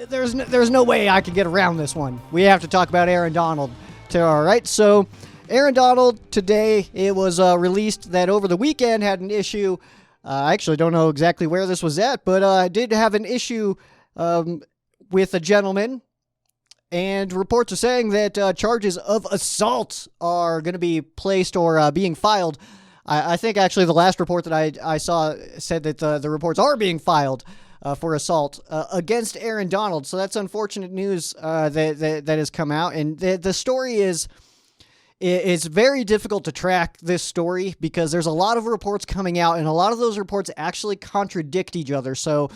there's no way I can get around this one. We have to talk about Aaron Donald. All right, so Aaron Donald today, it was released that over the weekend had an issue. I actually don't know exactly where this was at, but did have an issue with a gentleman. And reports are saying that charges of assault are going to be placed or being filed. I think actually the last report that I saw said that the reports are being filed for assault against Aaron Donald. So that's unfortunate news that has come out. And the story is, it's very difficult to track this story because there's a lot of reports coming out, and a lot of those reports actually contradict each other. So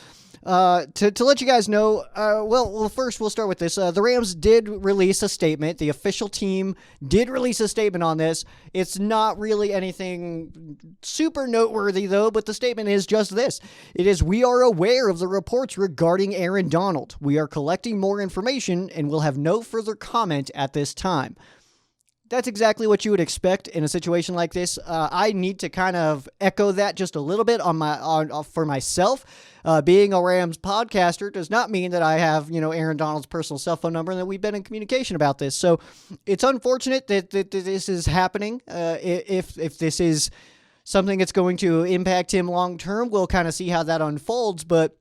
to let you guys know, well, first we'll start with this. The Rams did release a statement. The official team did release a statement on this. It's not really anything super noteworthy, though, but the statement is just this. It is, we are aware of the reports regarding Aaron Donald. We are collecting more information and will have no further comment at this time. That's exactly what you would expect in a situation like this. I need to kind of echo that just a little bit for myself. Being a Rams podcaster does not mean that I have, Aaron Donald's personal cell phone number and that we've been in communication about this. So it's unfortunate that this is happening. If this is something that's going to impact him long term, we'll kind of see how that unfolds. But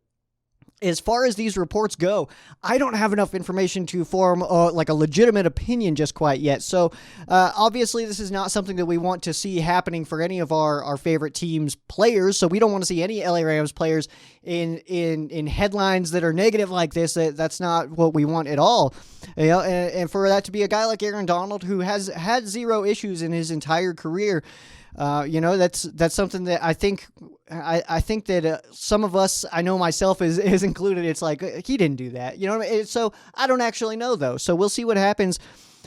as far as these reports go, I don't have enough information to form like a legitimate opinion just quite yet. So obviously this is not something that we want to see happening for any of our favorite teams' players. So we don't want to see any LA Rams players in headlines that are negative like this. That's not what we want at all. And for that to be a guy like Aaron Donald, who has had zero issues in his entire career, that's something that I think that some of us, I know myself is included. It's like, he didn't do that, So I don't actually know though. So we'll see what happens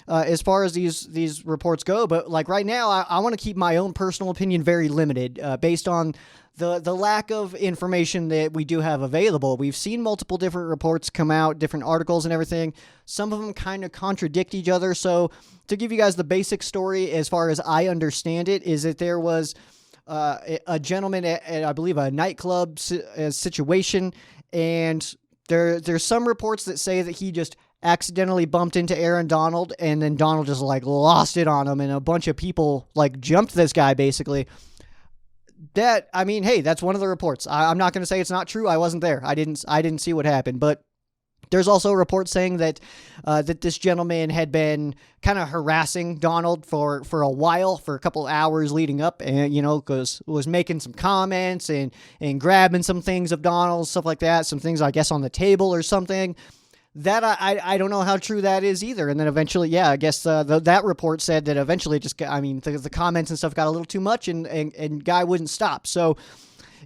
as far as these reports go. But like right now, I want to keep my own personal opinion very limited based on the lack of information that we do have available. We've seen multiple different reports come out, different articles and everything. Some of them kind of contradict each other. So to give you guys the basic story, as far as I understand it, is that there was a gentleman at I believe, a nightclub situation, and there's some reports that say that he just accidentally bumped into Aaron Donald, and then Donald just like lost it on him, and a bunch of people like jumped this guy basically. Hey, that's one of the reports. I'm not going to say it's not true. I wasn't there. I didn't see what happened, but there's also reports saying that this gentleman had been kind of harassing Donald for a while, for a couple hours leading up, and because was making some comments and grabbing some things of Donald's, stuff like that, some things I guess on the table or something. That I don't know how true that is either. And then eventually, I guess that report said that eventually the comments and stuff got a little too much, and guy wouldn't stop. So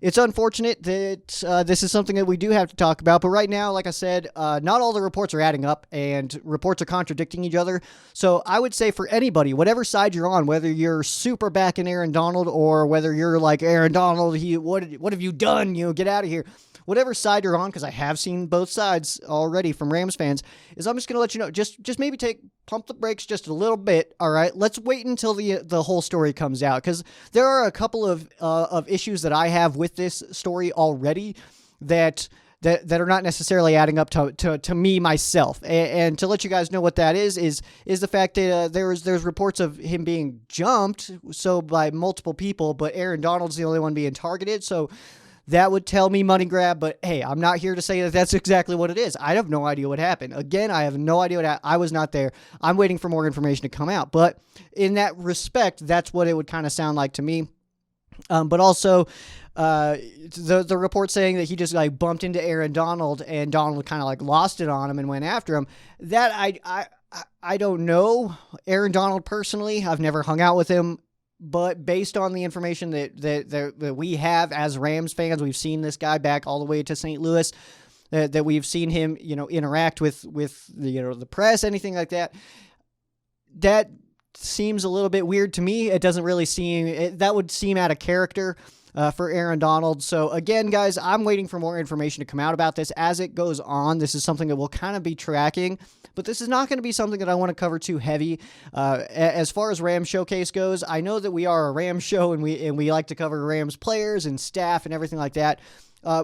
it's unfortunate that this is something that we do have to talk about. But right now, like I said, not all the reports are adding up, and reports are contradicting each other. So I would say for anybody, whatever side you're on, whether you're super backing Aaron Donald or whether you're like, Aaron Donald, what have you done? Get out of here. Whatever side you're on, because I have seen both sides already from Rams fans, is I'm just going to let you know, just maybe pump the brakes just a little bit, all right? Let's wait until the whole story comes out, because there are a couple of issues that I have with this story already that are not necessarily adding up to me myself. And to let you guys know what that is the fact that there's reports of him being jumped by multiple people, but Aaron Donald's the only one being targeted, so that would tell me money grab, but hey, I'm not here to say that that's exactly what it is. I have no idea what happened. Again, I have no idea what happened. I was not there. I'm waiting for more information to come out. But in that respect, that's what it would kind of sound like to me. But also, the report saying that he just like bumped into Aaron Donald and Donald kind of like lost it on him and went after him. That I don't know Aaron Donald personally. I've never hung out with him. But based on the information that we have as Rams fans, we've seen this guy back all the way to St. Louis, that we've seen him, interact with the press, anything like that. That seems a little bit weird to me. It doesn't really that would seem out of character for Aaron Donald. So again, guys, I'm waiting for more information to come out about this as it goes on. This is something that we'll kind of be tracking. But this is not going to be something that I want to cover too heavy. As far as Rams Showcase goes, I know that we are a Rams show and we like to cover Rams players and staff and everything like that.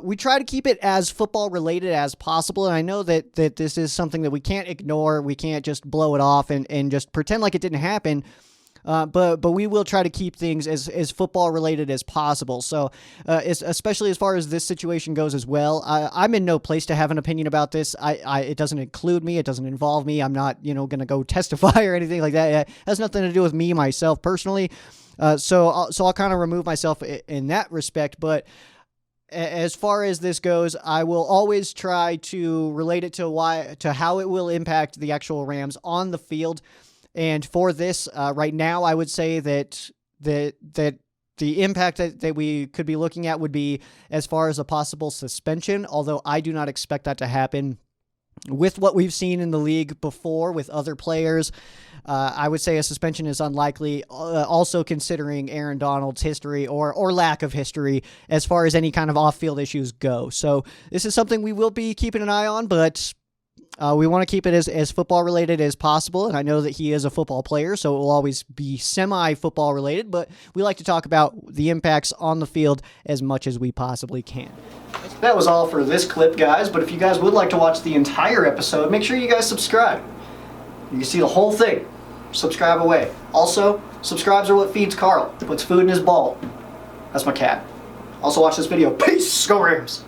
We try to keep it as football related as possible, and I know that this is something that we can't ignore. We can't just blow it off and just pretend like it didn't happen. But we will try to keep things as football related as possible. So, especially as far as this situation goes as well, I'm in no place to have an opinion about this. It doesn't include me. It doesn't involve me. I'm not, going to go testify or anything like that. It has nothing to do with me, myself, personally. So I'll kind of remove myself in that respect. But as far as this goes, I will always try to relate it to how it will impact the actual Rams on the field. And for this, right now, I would say that the impact that we could be looking at would be as far as a possible suspension, although I do not expect that to happen. With what we've seen in the league before with other players, I would say a suspension is unlikely, also considering Aaron Donald's history or lack of history as far as any kind of off-field issues go. So this is something we will be keeping an eye on, but we want to keep it as football-related as possible, and I know that he is a football player, so it will always be semi-football related, but we like to talk about the impacts on the field as much as we possibly can. That was all for this clip, guys, but if you guys would like to watch the entire episode, make sure you guys subscribe. You can see the whole thing. Subscribe away. Also, subscribes are what feeds Carl. Puts food in his bowl. That's my cat. Also watch this video. Peace! Go Rams!